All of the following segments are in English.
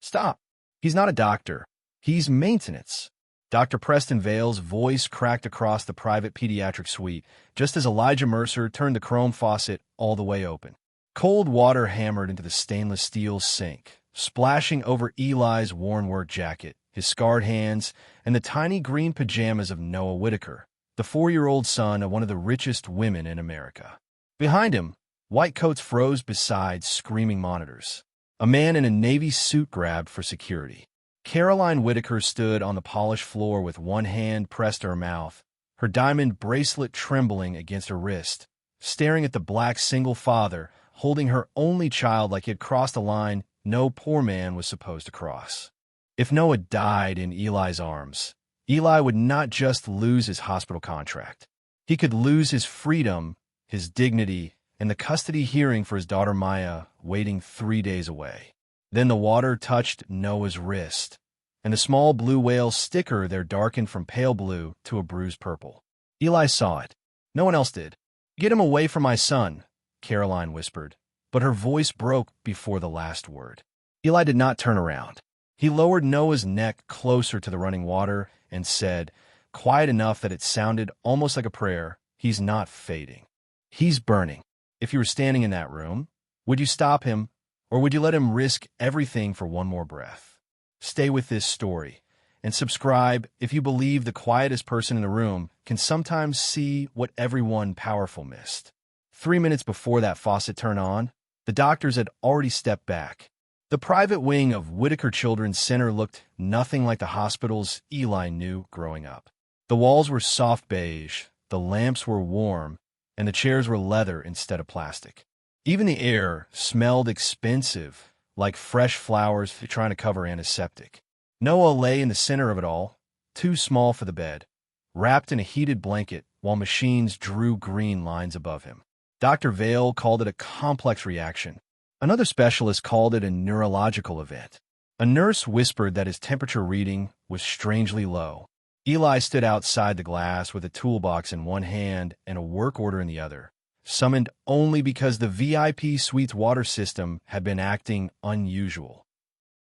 Stop. He's not a doctor. He's maintenance. Dr. Preston Vale's voice cracked across the private pediatric suite, just as Elijah Mercer turned the chrome faucet all the way open. Cold water hammered into the stainless steel sink, splashing over Eli's worn work jacket, his scarred hands, and the tiny green pajamas of Noah Whitaker, the 4-year-old son of one of the richest women in America. Behind him, white coats froze beside screaming monitors. A man in a Navy suit grabbed for security. Caroline Whitaker stood on the polished floor with one hand pressed to her mouth, her diamond bracelet trembling against her wrist, staring at the black single father holding her only child like he had crossed a line no poor man was supposed to cross. If Noah died in Eli's arms, Eli would not just lose his hospital contract. He could lose his freedom, his dignity, and the custody hearing for his daughter Maya waiting 3 days away. Then the water touched Noah's wrist, and the small blue whale sticker there darkened from pale blue to a bruised purple. Eli saw it. No one else did. "Get him away from my son," Caroline whispered, but her voice broke before the last word. Eli did not turn around. He lowered Noah's neck closer to the running water and said, quiet enough that it sounded almost like a prayer, "He's not fading. He's burning." If you were standing in that room, would you stop him, or would you let him risk everything for one more breath? Stay with this story, and subscribe if you believe the quietest person in the room can sometimes see what everyone powerful missed. 3 minutes before that faucet turned on, the doctors had already stepped back. The private wing of Whitaker Children's Center looked nothing like the hospitals Eli knew growing up. The walls were soft beige, the lamps were warm, and the chairs were leather instead of plastic. Even the air smelled expensive, like fresh flowers trying to cover antiseptic. Noah lay in the center of it all, too small for the bed, wrapped in a heated blanket while machines drew green lines above him. Dr. Vale called it a complex reaction. Another specialist called it a neurological event. A nurse whispered that his temperature reading was strangely low. Eli stood outside the glass with a toolbox in one hand and a work order in the other, summoned only because the VIP suite's water system had been acting unusual.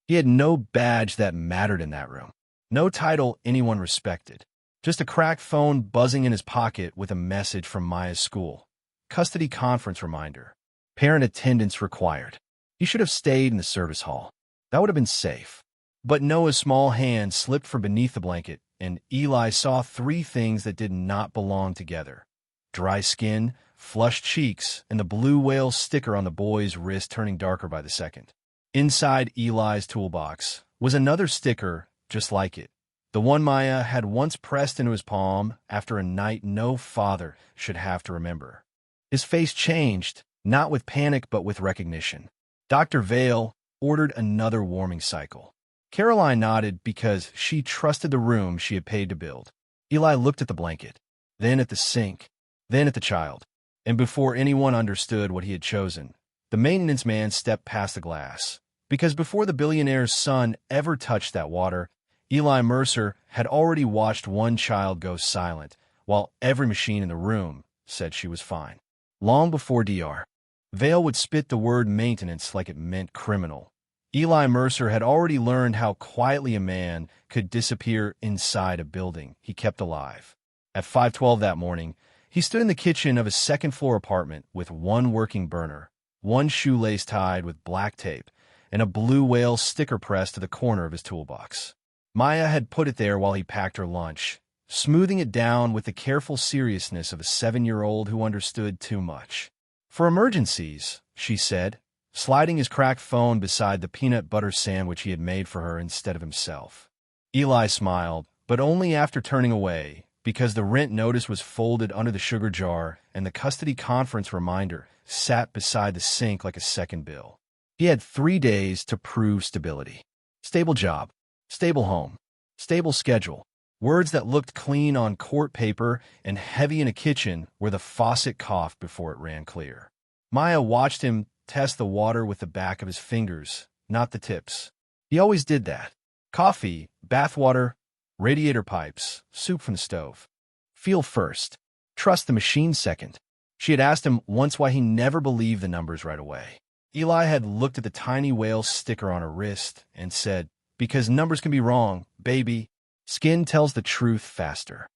He had no badge that mattered in that room, no title anyone respected, just a cracked phone buzzing in his pocket with a message from Maya's school. Custody conference reminder. Parent attendance required. He should have stayed in the service hall. That would have been safe. But Noah's small hand slipped from beneath the blanket, and Eli saw 3 things that did not belong together: dry skin, flushed cheeks, and the blue whale sticker on the boy's wrist turning darker by the second. Inside Eli's toolbox was another sticker just like it, the one Maya had once pressed into his palm after a night no father should have to remember. His face changed, not with panic but with recognition. Dr. Vale ordered another warming cycle. Caroline nodded because she trusted the room she had paid to build. Eli looked at the blanket, then at the sink, then at the child, and before anyone understood what he had chosen, the maintenance man stepped past the glass, because before the billionaire's son ever touched that water, Eli Mercer had already watched one child go silent, while every machine in the room said she was fine. Long before Dr. Vale would spit the word maintenance like it meant criminal, Eli Mercer had already learned how quietly a man could disappear inside a building he kept alive. At 5:12 that morning, he stood in the kitchen of a second-floor apartment with one working burner, one shoelace tied with black tape, and a blue whale sticker pressed to the corner of his toolbox. Maya had put it there while he packed her lunch, smoothing it down with the careful seriousness of a 7-year-old who understood too much. "For emergencies," she said, sliding his cracked phone beside the peanut butter sandwich he had made for her instead of himself. Eli smiled, but only after turning away, because the rent notice was folded under the sugar jar and the custody conference reminder sat beside the sink like a second bill. He had 3 days to prove stability. Stable job, stable home, stable schedule. Words that looked clean on court paper and heavy in a kitchen where the faucet coughed before it ran clear. Maya watched him test the water with the back of his fingers, not the tips. He always did that. Coffee, bathwater, radiator pipes, soup from the stove. Feel first. Trust the machine second. She had asked him once why he never believed the numbers right away. Eli had looked at the tiny whale sticker on her wrist and said, "Because numbers can be wrong, baby. Skin tells the truth faster."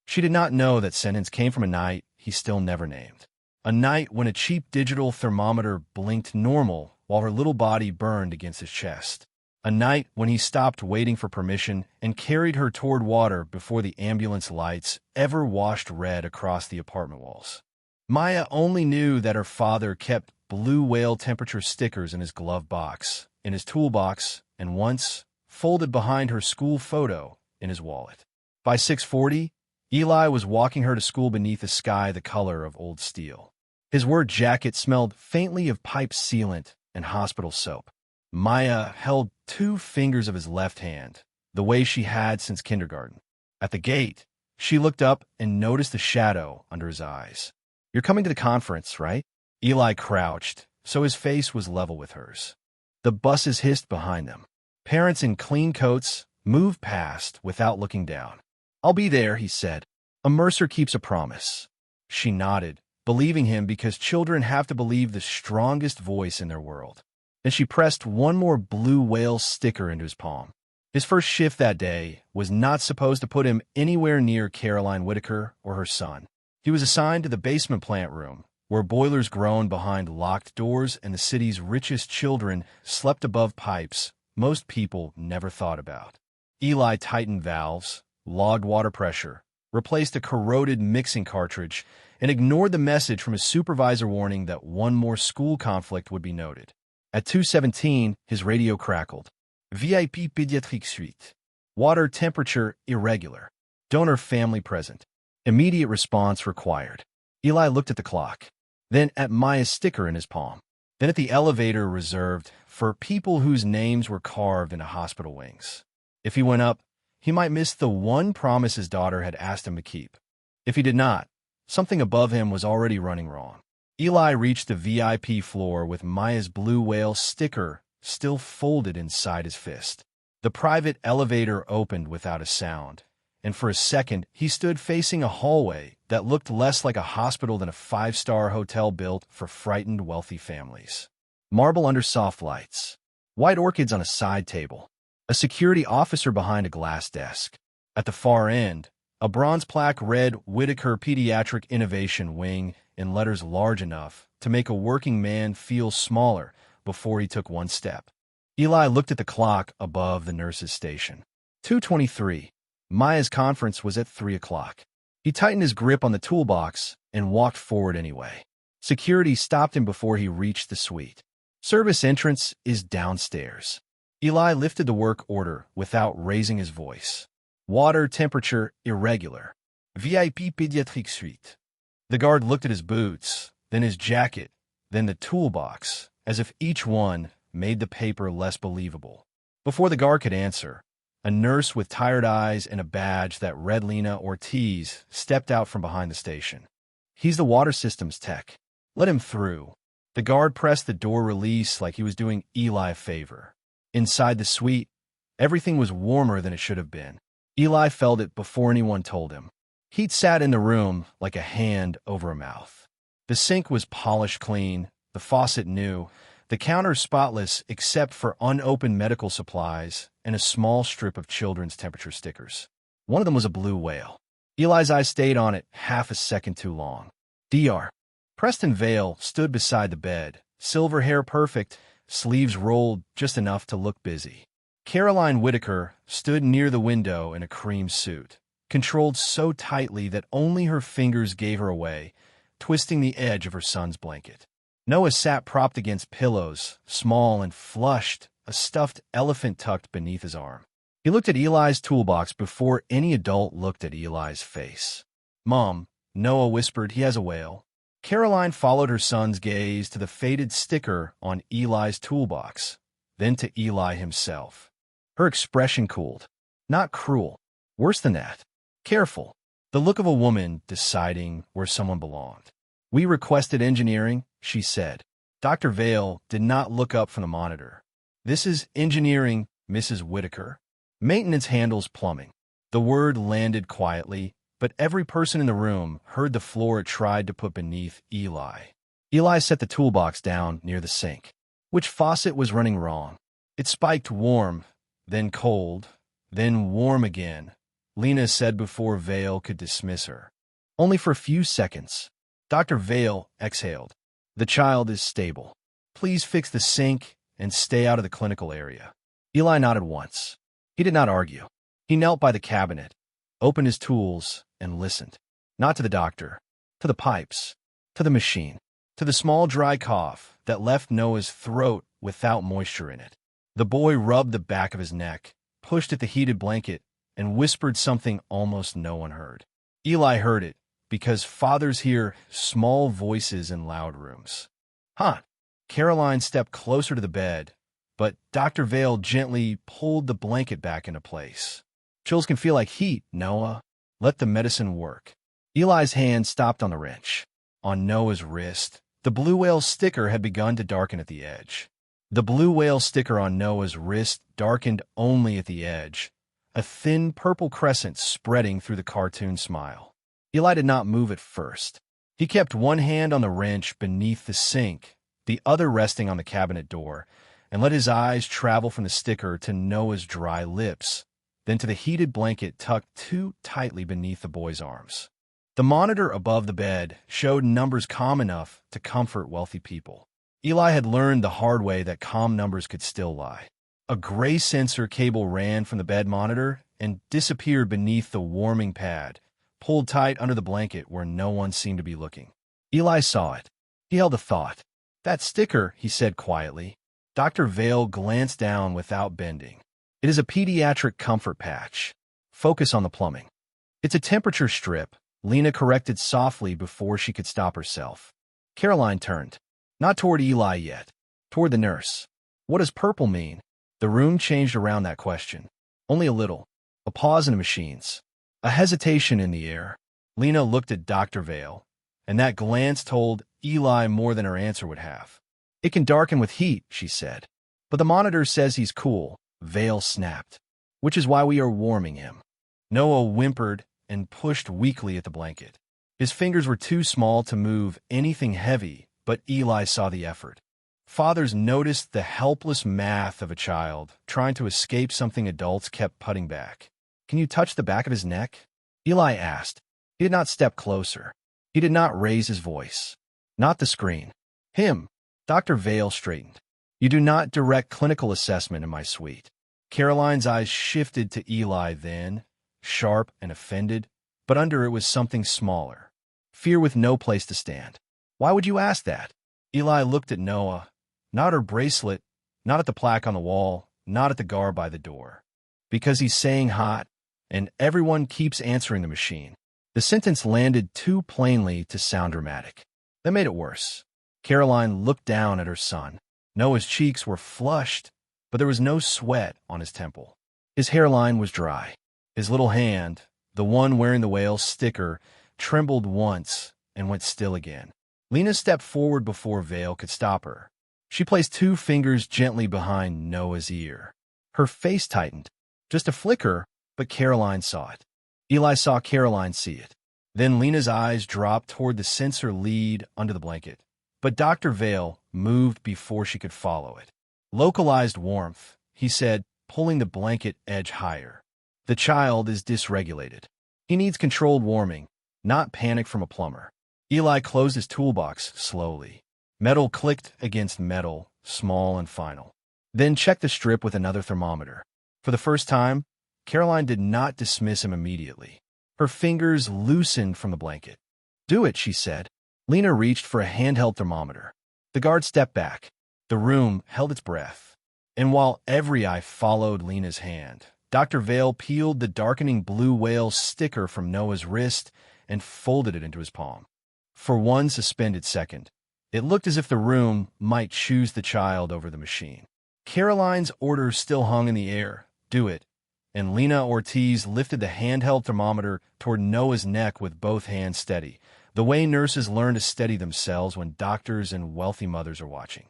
She did not know that sentence came from a night he still never named. A night when a cheap digital thermometer blinked normal while her little body burned against his chest. A night when he stopped waiting for permission and carried her toward water before the ambulance lights ever washed red across the apartment walls. Maya only knew that her father kept blue whale temperature stickers in his glove box, in his toolbox, and once, folded behind her school photo, in his wallet. By 6:40, Eli was walking her to school beneath a sky the color of old steel. His work jacket smelled faintly of pipe sealant and hospital soap. Maya held 2 fingers of his left hand, the way she had since kindergarten. At the gate, she looked up and noticed a shadow under his eyes. "You're coming to the conference, right?" Eli crouched, so his face was level with hers. The buses hissed behind them. Parents in clean coats moved past without looking down. "I'll be there," he said. "A Mercer keeps a promise." She nodded, believing him because children have to believe the strongest voice in their world. Then she pressed one more blue whale sticker into his palm. His first shift that day was not supposed to put him anywhere near Caroline Whitaker or her son. He was assigned to the basement plant room, where boilers groaned behind locked doors and the city's richest children slept above pipes most people never thought about. Eli tightened valves, logged water pressure, replaced a corroded mixing cartridge, and ignored the message from his supervisor warning that one more school conflict would be noted. At 2:17, his radio crackled. VIP Pediatrique Suite. Water temperature irregular. Donor family present. Immediate response required. Eli looked at the clock, then at Maya's sticker in his palm, then at the elevator reserved for people whose names were carved into hospital wings. If he went up, he might miss the one promise his daughter had asked him to keep. If he did not, something above him was already running wrong. Eli reached the VIP floor with Maya's blue whale sticker still folded inside his fist. The private elevator opened without a sound, and for a second he stood facing a hallway that looked less like a hospital than a 5-star hotel built for frightened wealthy families. Marble under soft lights, white orchids on a side table, a security officer behind a glass desk. At the far end, a bronze plaque read Whitaker Pediatric Innovation Wing in letters large enough to make a working man feel smaller before he took one step. Eli looked at the clock above the nurse's station. 2:23. Maya's conference was at 3 o'clock. He tightened his grip on the toolbox and walked forward anyway. Security stopped him before he reached the suite. "Service entrance is downstairs." Eli lifted the work order without raising his voice. "Water temperature irregular. VIP Pediatrique Suite." The guard looked at his boots, then his jacket, then the toolbox, as if each one made the paper less believable. Before the guard could answer, a nurse with tired eyes and a badge that read Lena Ortiz stepped out from behind the station. "He's the water systems tech. Let him through." The guard pressed the door release like he was doing Eli a favor. Inside the suite, everything was warmer than it should have been. Eli felt it before anyone told him. Heat sat in the room like a hand over a mouth. The sink was polished clean, the faucet new, the counter spotless except for unopened medical supplies and a small strip of children's temperature stickers. One of them was a blue whale. Eli's eyes stayed on it half a second too long. Dr. Preston Vale stood beside the bed, silver hair perfect, sleeves rolled just enough to look busy. Caroline Whitaker stood near the window in a cream suit, controlled so tightly that only her fingers gave her away, twisting the edge of her son's blanket. Noah sat propped against pillows, small and flushed, a stuffed elephant tucked beneath his arm. He looked at Eli's toolbox before any adult looked at Eli's face. "Mom," Noah whispered, "he has a whale." Caroline followed her son's gaze to the faded sticker on Eli's toolbox, then to Eli himself. Her expression cooled. Not cruel. Worse than that. Careful. The look of a woman deciding where someone belonged. "We requested engineering," she said. Dr. Vale did not look up from the monitor. "This is engineering, Mrs. Whitaker." "Maintenance handles plumbing." The word landed quietly, but every person in the room heard the floor it tried to put beneath Eli. Eli set the toolbox down near the sink. Which faucet was running wrong? It spiked warm, then cold, then warm again, Lena said before Vale could dismiss her. Only for a few seconds. Dr. Vale exhaled. The child is stable. Please fix the sink and stay out of the clinical area. Eli nodded once. He did not argue. He knelt by the cabinet, opened his tools, and listened. Not to the doctor, to the pipes, to the machine, to the small dry cough that left Noah's throat without moisture in it. The boy rubbed the back of his neck, pushed at the heated blanket, and whispered something almost no one heard. Eli heard it, because fathers hear small voices in loud rooms. Huh. Caroline stepped closer to the bed, but Dr. Vale gently pulled the blanket back into place. Chills can feel like heat, Noah. Let the medicine work. Eli's hand stopped on the wrench. On Noah's wrist, the blue whale sticker had begun to darken at the edge. The blue whale sticker on Noah's wrist darkened only at the edge, a thin purple crescent spreading through the cartoon smile. Eli did not move at first. He kept one hand on the wrench beneath the sink, the other resting on the cabinet door, and let his eyes travel from the sticker to Noah's dry lips, then to the heated blanket tucked too tightly beneath the boy's arms. The monitor above the bed showed numbers calm enough to comfort wealthy people. Eli had learned the hard way that calm numbers could still lie. A gray sensor cable ran from the bed monitor and disappeared beneath the warming pad, pulled tight under the blanket where no one seemed to be looking. Eli saw it. He held a thought. That sticker, he said quietly. Dr. Vale glanced down without bending. It is a pediatric comfort patch. Focus on the plumbing. It's a temperature strip, Lena corrected softly before she could stop herself. Caroline turned. Not toward Eli yet. Toward the nurse. What does purple mean? The room changed around that question. Only a little. A pause in the machines. A hesitation in the air. Lena looked at Dr. Vale, and that glance told Eli more than her answer would have. It can darken with heat, she said. But the monitor says he's cool, Vale snapped. Which is why we are warming him. Noah whimpered and pushed weakly at the blanket. His fingers were too small to move anything heavy, but Eli saw the effort. Fathers noticed the helpless math of a child trying to escape something adults kept putting back. Can you touch the back of his neck? Eli asked. He did not step closer. He did not raise his voice. Not the screen. Him. Dr. Vale straightened. You do not direct clinical assessment in my suite. Caroline's eyes shifted to Eli then, sharp and offended, but under it was something smaller. Fear with no place to stand. Why would you ask that? Eli looked at Noah, not at her bracelet, not at the plaque on the wall, not at the guard by the door. Because he's saying hot, and everyone keeps answering the machine. The sentence landed too plainly to sound dramatic. That made it worse. Caroline looked down at her son. Noah's cheeks were flushed, but there was no sweat on his temple. His hairline was dry. His little hand, the one wearing the whale sticker, trembled once and went still again. Lena stepped forward before Vale could stop her. She placed 2 fingers gently behind Noah's ear. Her face tightened. Just a flicker, but Caroline saw it. Eli saw Caroline see it. Then Lena's eyes dropped toward the sensor lead under the blanket. But Dr. Vale moved before she could follow it. Localized warmth, he said, pulling the blanket edge higher. The child is dysregulated. He needs controlled warming, not panic from a plumber. Eli closed his toolbox slowly. Metal clicked against metal, small and final. Then checked the strip with another thermometer. For the first time, Caroline did not dismiss him immediately. Her fingers loosened from the blanket. Do it, she said. Lena reached for a handheld thermometer. The guard stepped back. The room held its breath. And while every eye followed Lena's hand, Dr. Vale peeled the darkening blue whale sticker from Noah's wrist and folded it into his palm. For one suspended second, it looked as if the room might choose the child over the machine. Caroline's order still hung in the air. Do it. And Lena Ortiz lifted the handheld thermometer toward Noah's neck with both hands steady, the way nurses learn to steady themselves when doctors and wealthy mothers are watching.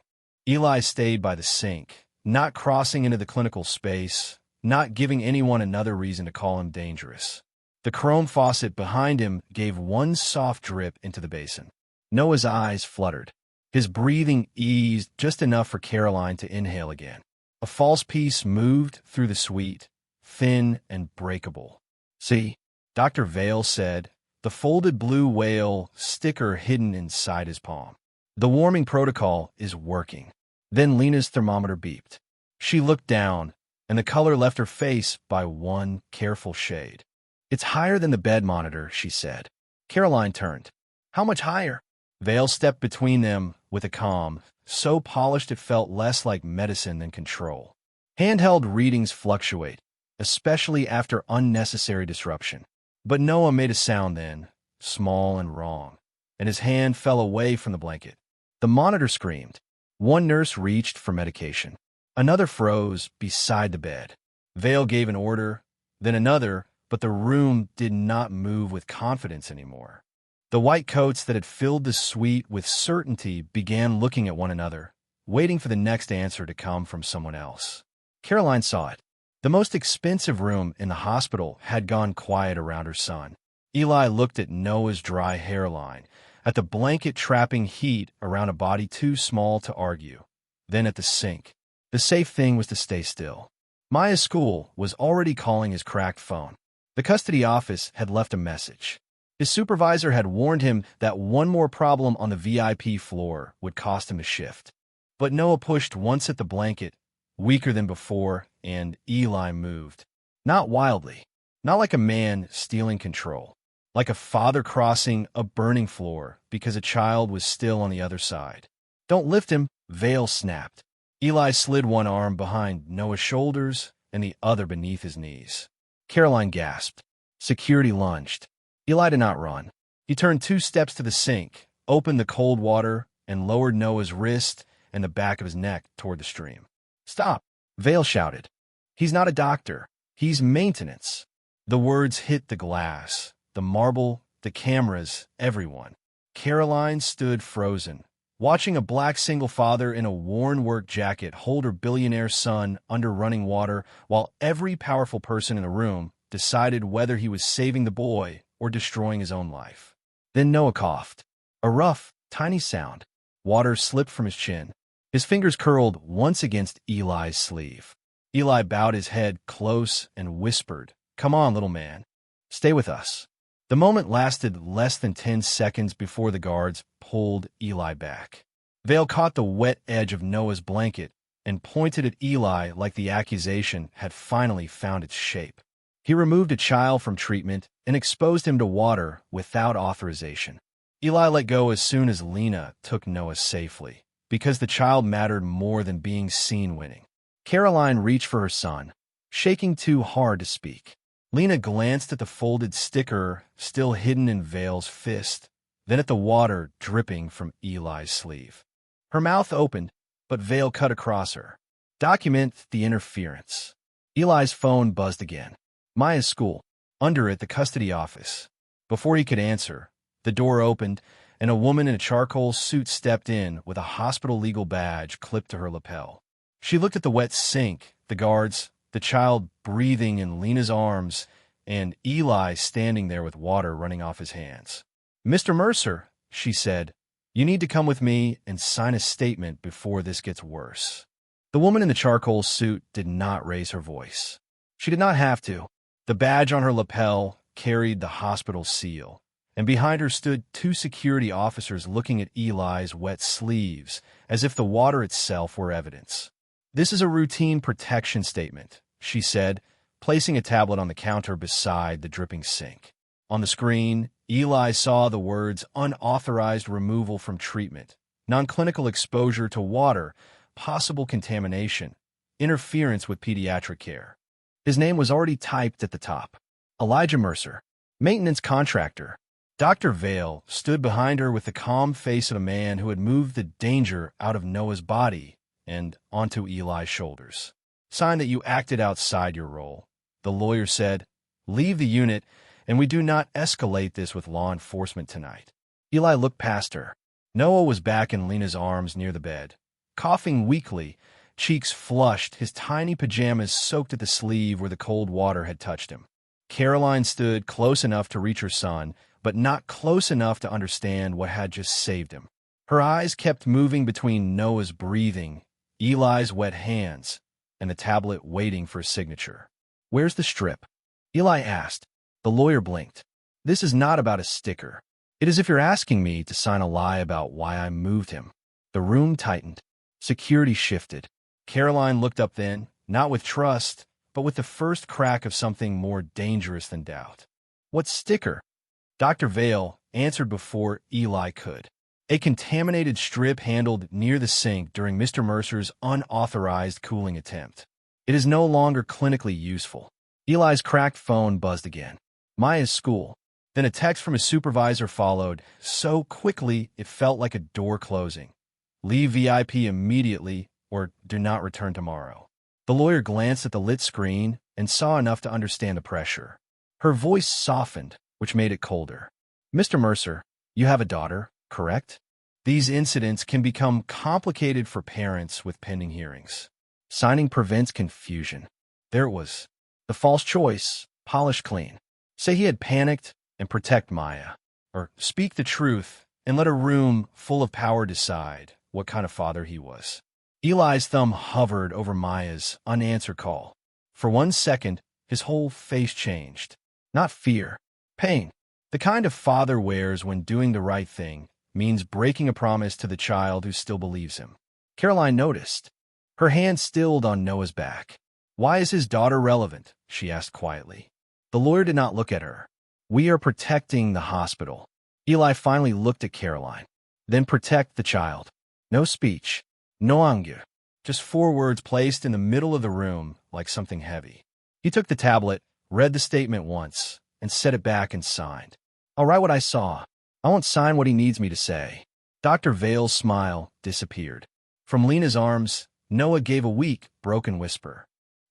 Eli stayed by the sink, not crossing into the clinical space, not giving anyone another reason to call him dangerous. The chrome faucet behind him gave one soft drip into the basin. Noah's eyes fluttered. His breathing eased just enough for Caroline to inhale again. A false peace moved through the suite, thin and breakable. "See," Dr. Vale said, the folded blue whale sticker hidden inside his palm. "The warming protocol is working." Then Lena's thermometer beeped. She looked down, and the color left her face by one careful shade. "It's higher than the bed monitor," she said. Caroline turned. "How much higher?" Vale stepped between them with a calm, so polished it felt less like medicine than control. "Handheld readings fluctuate, especially after unnecessary disruption." But Noah made a sound then, small and wrong, and his hand fell away from the blanket. The monitor screamed. One nurse reached for medication. Another froze beside the bed. Vale gave an order, then another, but the room did not move with confidence anymore. The white coats that had filled the suite with certainty began looking at one another, waiting for the next answer to come from someone else. Caroline saw it. The most expensive room in the hospital had gone quiet around her son. Eli looked at Noah's dry hairline, at the blanket trapping heat around a body too small to argue, then at the sink. The safe thing was to stay still. Maya's school was already calling his cracked phone. The custody office had left a message. His supervisor had warned him that one more problem on the VIP floor would cost him a shift. But Noah pushed once at the blanket, weaker than before, and Eli moved. Not wildly, not like a man stealing control, like a father crossing a burning floor because a child was still on the other side. "Don't lift him," Vale snapped. Eli slid one arm behind Noah's shoulders and the other beneath his knees. Caroline gasped. Security lunged. Eli did not run. He turned 2 steps to the sink, opened the cold water, and lowered Noah's wrist and the back of his neck toward the stream. "Stop," Vale shouted. "He's not a doctor. He's maintenance." The words hit the glass, the marble, the cameras, everyone. Caroline stood frozen, watching a black single father in a worn work jacket hold her billionaire son under running water while every powerful person in the room decided whether he was saving the boy or destroying his own life. Then Noah coughed. A rough, tiny sound. Water slipped from his chin. His fingers curled once against Eli's sleeve. Eli bowed his head close and whispered, "Come on, little man. Stay with us." The moment lasted less than 10 seconds before the guards pulled Eli back. Vale caught the wet edge of Noah's blanket and pointed at Eli like the accusation had finally found its shape. He removed a child from treatment and exposed him to water without authorization. Eli let go as soon as Lena took Noah safely, because the child mattered more than being seen winning. Caroline reached for her son, shaking too hard to speak. Lena glanced at the folded sticker still hidden in Vale's fist, then at the water dripping from Eli's sleeve. Her mouth opened, but Vale cut across her. "Document the interference." Eli's phone buzzed again. Maya's school. Under it, the custody office. Before he could answer, the door opened, and a woman in a charcoal suit stepped in with a hospital legal badge clipped to her lapel. She looked at the wet sink, the guards, the child breathing in Lena's arms, and Eli standing there with water running off his hands. "Mr. Mercer," she said, "you need to come with me and sign a statement before this gets worse." The woman in the charcoal suit did not raise her voice. She did not have to. The badge on her lapel carried the hospital seal, and behind her stood 2 security officers looking at Eli's wet sleeves, as if the water itself were evidence. "This is a routine protection statement," she said, placing a tablet on the counter beside the dripping sink. On the screen, Eli saw the words "unauthorized removal from treatment," "non-clinical exposure to water," "possible contamination," "interference with pediatric care." His name was already typed at the top. Elijah Mercer, maintenance contractor. Dr. Vale stood behind her with the calm face of a man who had moved the danger out of Noah's body and onto Eli's shoulders. "Sign that you acted outside your role," the lawyer said. "Leave the unit, and we do not escalate this with law enforcement tonight." Eli looked past her. Noah was back in Lena's arms near the bed, coughing weakly, cheeks flushed, his tiny pajamas soaked at the sleeve where the cold water had touched him. Caroline stood close enough to reach her son, but not close enough to understand what had just saved him. Her eyes kept moving between Noah's breathing, Eli's wet hands, and the tablet waiting for a signature. "Where's the strip?" Eli asked. The lawyer blinked. "This is not about a sticker. It is if you're asking me to sign a lie about why I moved him." The room tightened. Security shifted. Caroline looked up then, not with trust, but with the first crack of something more dangerous than doubt. "What sticker?" Dr. Vale answered before Eli could. "A contaminated strip handled near the sink during Mr. Mercer's unauthorized cooling attempt. It is no longer clinically useful." Eli's cracked phone buzzed again. Maya's school. Then a text from his supervisor followed, so quickly it felt like a door closing. "Leave VIP immediately or do not return tomorrow." The lawyer glanced at the lit screen and saw enough to understand the pressure. Her voice softened, which made it colder. "Mr. Mercer, you have a daughter, correct? These incidents can become complicated for parents with pending hearings. Signing prevents confusion." There it was. The false choice, polished clean. Say he had panicked and protect Maya, or speak the truth and let a room full of power decide what kind of father he was. Eli's thumb hovered over Maya's unanswered call. For 1 second, his whole face changed. Not fear, pain. The kind of father wears when doing the right thing means breaking a promise to the child who still believes him. Caroline noticed. Her hand stilled on Noah's back. "Why is his daughter relevant?" she asked quietly. The lawyer did not look at her. "We are protecting the hospital." Eli finally looked at Caroline. "Then protect the child." No speech. No anger. Just 4 words placed in the middle of the room like something heavy. He took the tablet, read the statement once, and set it back and signed. "I'll write what I saw. I won't sign what he needs me to say." Dr. Vale's smile disappeared. From Lena's arms, Noah gave a weak, broken whisper.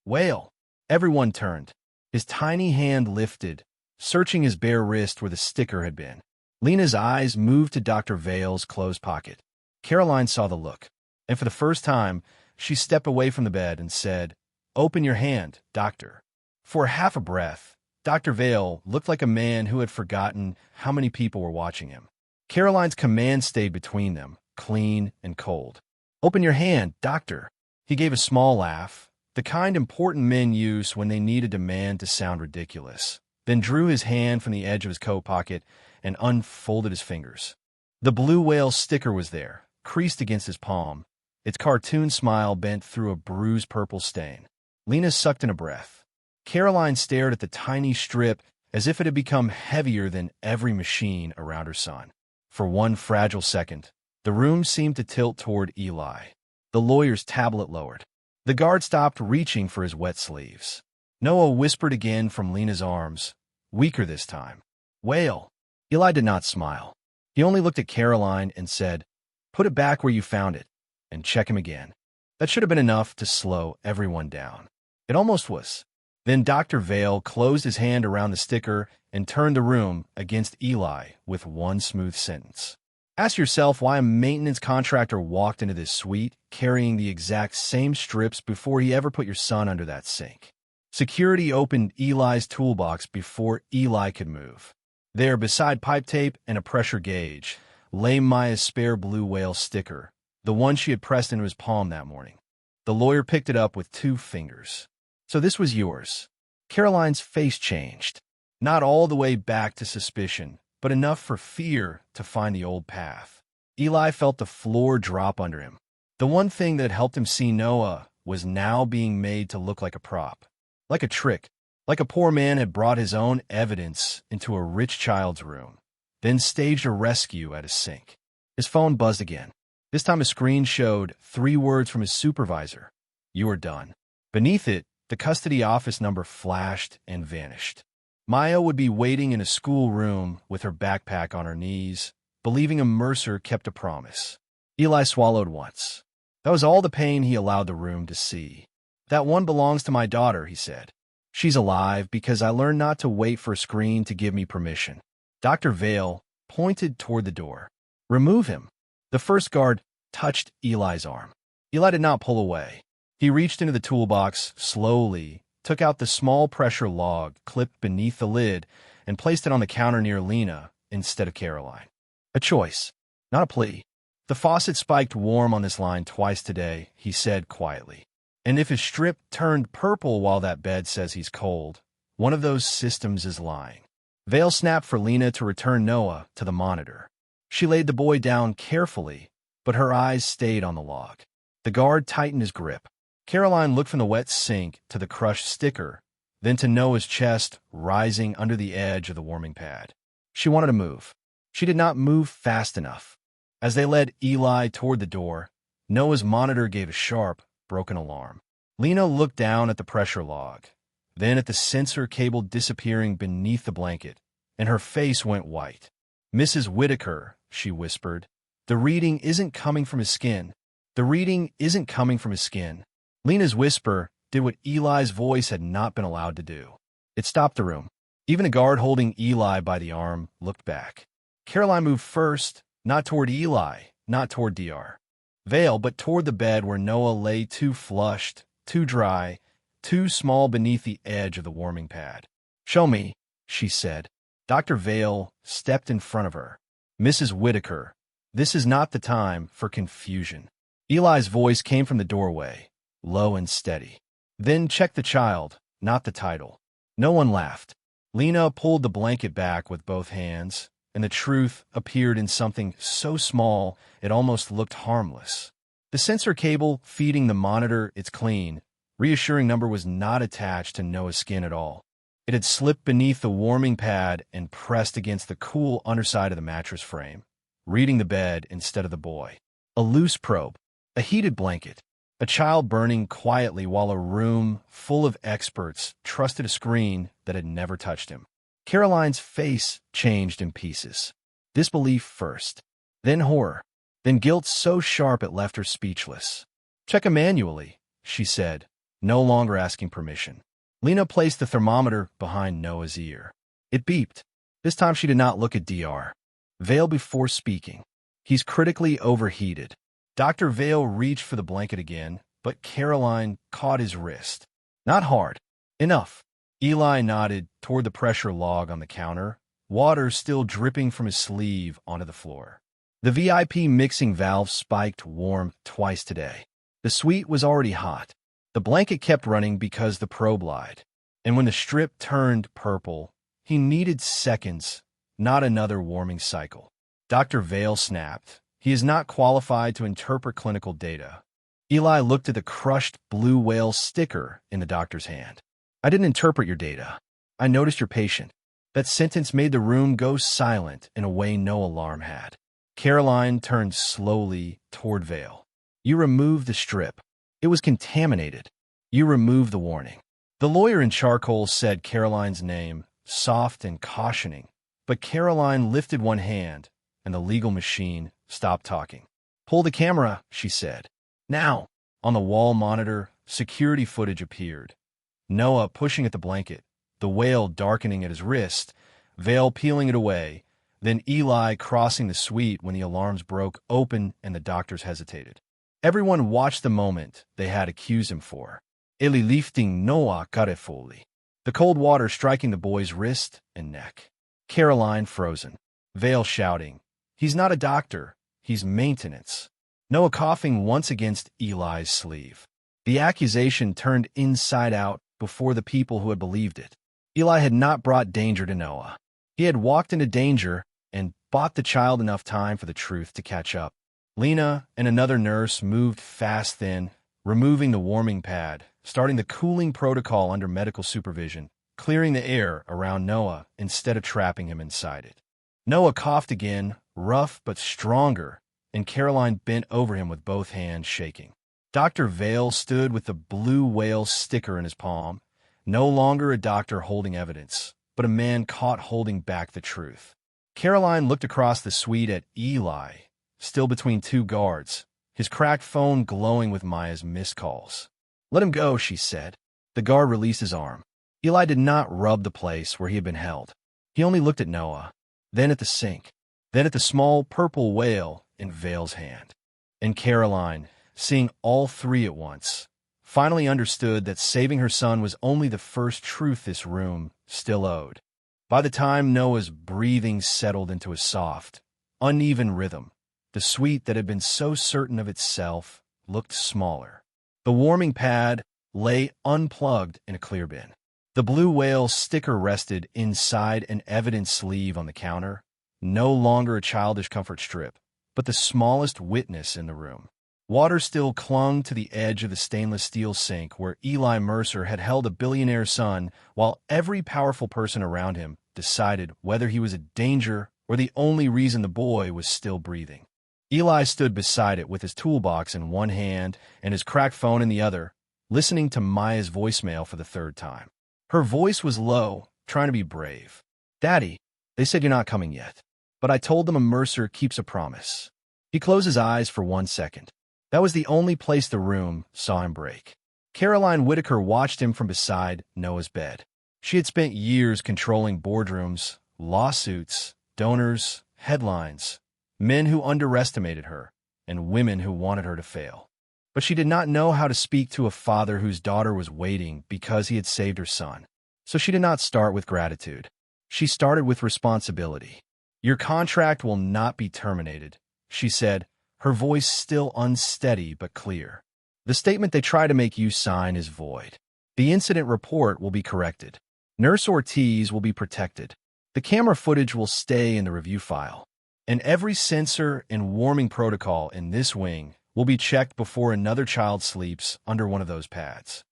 "Whale." Everyone turned. His tiny hand lifted, searching his bare wrist where the sticker had been. Lena's eyes moved to Dr. Vale's closed pocket. Caroline saw the look, and for the first time, she stepped away from the bed and said, "Open your hand, doctor." For half a breath, Dr. Vale looked like a man who had forgotten how many people were watching him. Caroline's command stayed between them, clean and cold. "Open your hand, doctor." He gave a small laugh, the kind important men use when they need a demand to sound ridiculous, then drew his hand from the edge of his coat pocket and unfolded his fingers. The blue whale sticker was there, creased against his palm, its cartoon smile bent through a bruised purple stain. Lena sucked in a breath. Caroline stared at the tiny strip as if it had become heavier than every machine around her son. For 1 fragile second, the room seemed to tilt toward Eli. The lawyer's tablet lowered. The guard stopped reaching for his wet sleeves. Noah whispered again from Lena's arms, weaker this time. "Whale." Eli did not smile. He only looked at Caroline and said, "Put it back where you found it, and check him again." That should have been enough to slow everyone down. It almost was. Then Dr. Vale closed his hand around the sticker and turned the room against Eli with 1 smooth sentence. "Ask yourself why a maintenance contractor walked into this suite carrying the exact same strips before he ever put your son under that sink." Security opened Eli's toolbox before Eli could move. There, beside pipe tape and a pressure gauge, lay Maya's spare blue whale sticker, the one she had pressed into his palm that morning. The lawyer picked it up with 2 fingers. "So this was yours." Caroline's face changed. Not all the way back to suspicion, but enough for fear to find the old path. Eli felt the floor drop under him. The one thing that had helped him see Noah was now being made to look like a prop, like a trick, like a poor man had brought his own evidence into a rich child's room, then staged a rescue at a sink. His phone buzzed again. This time a screen showed 3 words from his supervisor. "You are done." Beneath it, the custody office number flashed and vanished. Maya would be waiting in a schoolroom with her backpack on her knees, believing a Mercer kept a promise. Eli swallowed once. That was all the pain he allowed the room to see. "That one belongs to my daughter," he said. "She's alive because I learned not to wait for a screen to give me permission." Dr. Vale pointed toward the door. "Remove him." The first guard touched Eli's arm. Eli did not pull away. He reached into the toolbox slowly, took out the small pressure log clipped beneath the lid, and placed it on the counter near Lena instead of Caroline. A choice, not a plea. The faucet spiked warm on this line twice today, he said quietly. And if his strip turned purple while that bed says he's cold, one of those systems is lying. Vale snapped for Lena to return Noah to the monitor. She laid the boy down carefully, but her eyes stayed on the log. The guard tightened his grip. Caroline looked from the wet sink to the crushed sticker, then to Noah's chest rising under the edge of the warming pad. She wanted to move. She did not move fast enough. As they led Eli toward the door, Noah's monitor gave a sharp, broken alarm. Lena looked down at the pressure log, then at the sensor cable disappearing beneath the blanket, and her face went white. "Mrs. Whitaker," she whispered, "the reading isn't coming from his skin. The reading isn't coming from his skin." Lena's whisper did what Eli's voice had not been allowed to do. It stopped the room. Even a guard holding Eli by the arm looked back. Caroline moved first, not toward Eli, not toward Dr. Vale, but toward the bed where Noah lay too flushed, too dry, too small beneath the edge of the warming pad. "Show me," she said. Dr. Vale stepped in front of her. "Mrs. Whitaker, this is not the time for confusion." Eli's voice came from the doorway, low and steady. "Then check the child, not the title." No one laughed. Lena pulled the blanket back with both hands, and the truth appeared in something so small it almost looked harmless. The sensor cable feeding the monitor its clean, reassuring number was not attached to Noah's skin at all. It had slipped beneath the warming pad and pressed against the cool underside of the mattress frame, reading the bed instead of the boy. A loose probe, a heated blanket, a child burning quietly while a room full of experts trusted a screen that had never touched him. Caroline's face changed in pieces. Disbelief first, then horror, then guilt so sharp it left her speechless. "Check him manually," she said, no longer asking permission. Lena placed the thermometer behind Noah's ear. It beeped. This time she did not look at Dr. Vale before speaking. "He's critically overheated." Dr. Vale reached for the blanket again, but Caroline caught his wrist. "Not hard. Enough." Eli nodded toward the pressure log on the counter, water still dripping from his sleeve onto the floor. The VIP mixing valve spiked warm twice today. The suite was already hot. The blanket kept running because the probe lied. And when the strip turned purple, he needed seconds, not another warming cycle. Dr. Vale snapped. "He is not qualified to interpret clinical data." Eli looked at the crushed blue whale sticker in the doctor's hand. "I didn't interpret your data. I noticed your patient." That sentence made the room go silent in a way no alarm had. Caroline turned slowly toward Vale. "You removed the strip. It was contaminated. You removed the warning." The lawyer in charcoal said Caroline's name, soft and cautioning, but Caroline lifted one hand, and the legal machine stopped talking. "Pull the camera," she said. "Now." On the wall monitor, security footage appeared. Noah pushing at the blanket, the whale darkening at his wrist, Vale peeling it away, then Eli crossing the suite when the alarms broke open and the doctors hesitated. Everyone watched the moment they had accused him for. Eli lifting Noah carefully, the cold water striking the boy's wrist and neck. Caroline frozen. Vale shouting, "He's not a doctor. He's maintenance." Noah coughing once against Eli's sleeve. The accusation turned inside out before the people who had believed it. Eli had not brought danger to Noah. He had walked into danger and bought the child enough time for the truth to catch up. Lena and another nurse moved fast then, removing the warming pad, starting the cooling protocol under medical supervision, clearing the air around Noah instead of trapping him inside it. Noah coughed again, rough but stronger, and Caroline bent over him with both hands shaking. Dr. Vale stood with the blue whale sticker in his palm, no longer a doctor holding evidence, but a man caught holding back the truth. Caroline looked across the suite at Eli, still between two guards, his cracked phone glowing with Maya's missed calls. "Let him go," she said. The guard released his arm. Eli did not rub the place where he had been held. He only looked at Noah, then at the sink, then at the small purple whale in Vale's hand. And Caroline, seeing all three at once, finally understood that saving her son was only the first truth this room still owed. By the time Noah's breathing settled into a soft, uneven rhythm, The suite that had been so certain of itself looked smaller. The warming pad lay unplugged in a clear bin. The blue whale sticker rested inside an evidence sleeve on the counter, no longer a childish comfort strip, but the smallest witness in the room. Water still clung to the edge of the stainless steel sink where Eli Mercer had held a billionaire son, while every powerful person around him decided whether he was a danger or the only reason the boy was still breathing. Eli stood beside it with his toolbox in one hand and his cracked phone in the other, listening to Maya's voicemail for the third time. Her voice was low, trying to be brave. "Daddy, they said you're not coming yet, but I told them a Mercer keeps a promise." He closed his eyes for 1 second. That was the only place the room saw him break. Caroline Whitaker watched him from beside Noah's bed. She had spent years controlling boardrooms, lawsuits, donors, headlines, men who underestimated her, and women who wanted her to fail. But she did not know how to speak to a father whose daughter was waiting because he had saved her son. So she did not start with gratitude. She started with responsibility. "Your contract will not be terminated," she said, her voice still unsteady but clear. "The statement they try to make you sign is void. The incident report will be corrected. Nurse Ortiz will be protected. The camera footage will stay in the review file. And every sensor and warming protocol in this wing will be checked before another child sleeps under one of those pads."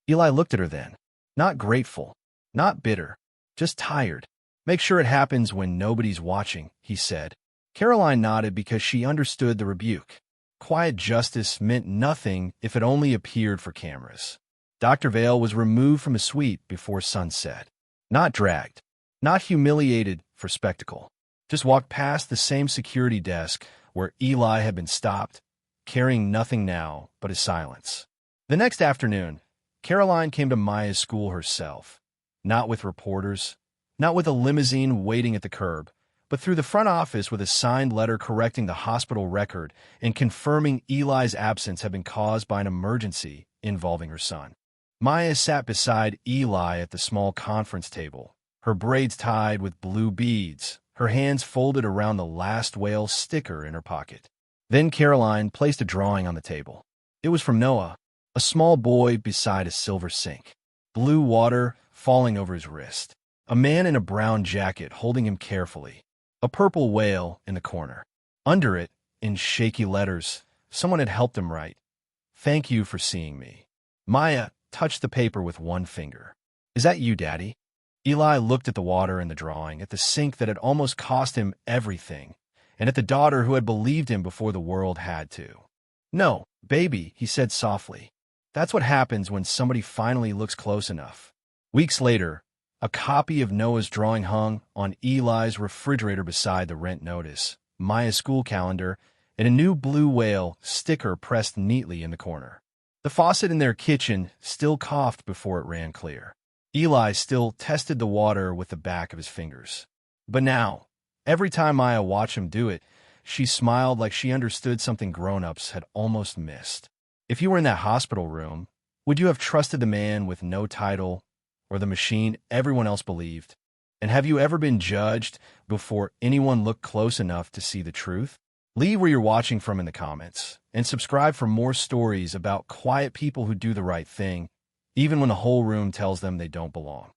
Eli looked at her then. Not grateful, not bitter, just tired. "Make sure it happens when nobody's watching," he said. Caroline nodded because she understood the rebuke. Quiet justice meant nothing if it only appeared for cameras. Dr. Vale was removed from his suite before sunset. Not dragged, not humiliated for spectacle. Just walked past the same security desk where Eli had been stopped, carrying nothing now but his silence. The next afternoon, Caroline came to Maya's school herself, not with reporters, not with a limousine waiting at the curb, but through the front office with a signed letter correcting the hospital record and confirming Eli's absence had been caused by an emergency involving her son. Maya sat beside Eli at the small conference table, her braids tied with blue beads, her hands folded around the last whale sticker in her pocket. Then Caroline placed a drawing on the table. It was from Noah, a small boy beside a silver sink, blue water falling over his wrist, a man in a brown jacket holding him carefully, a purple whale in the corner. Under it, in shaky letters, someone had helped him write, "Thank you for seeing me." Maya touched the paper with one finger. "Is that you, Daddy?" Eli looked at the water in the drawing, at the sink that had almost cost him everything, and at the daughter who had believed him before the world had to. "No, baby," he said softly. "That's what happens when somebody finally looks close enough." Weeks later, a copy of Noah's drawing hung on Eli's refrigerator beside the rent notice, Maya's school calendar, and a new blue whale sticker pressed neatly in the corner. The faucet in their kitchen still coughed before it ran clear. Eli still tested the water with the back of his fingers. But now, every time Maya watched him do it, she smiled like she understood something grown-ups had almost missed. If you were in that hospital room, would you have trusted the man with no title or the machine everyone else believed? And have you ever been judged before anyone looked close enough to see the truth? Leave where you're watching from in the comments, and subscribe for more stories about quiet people who do the right thing, even when the whole room tells them they don't belong.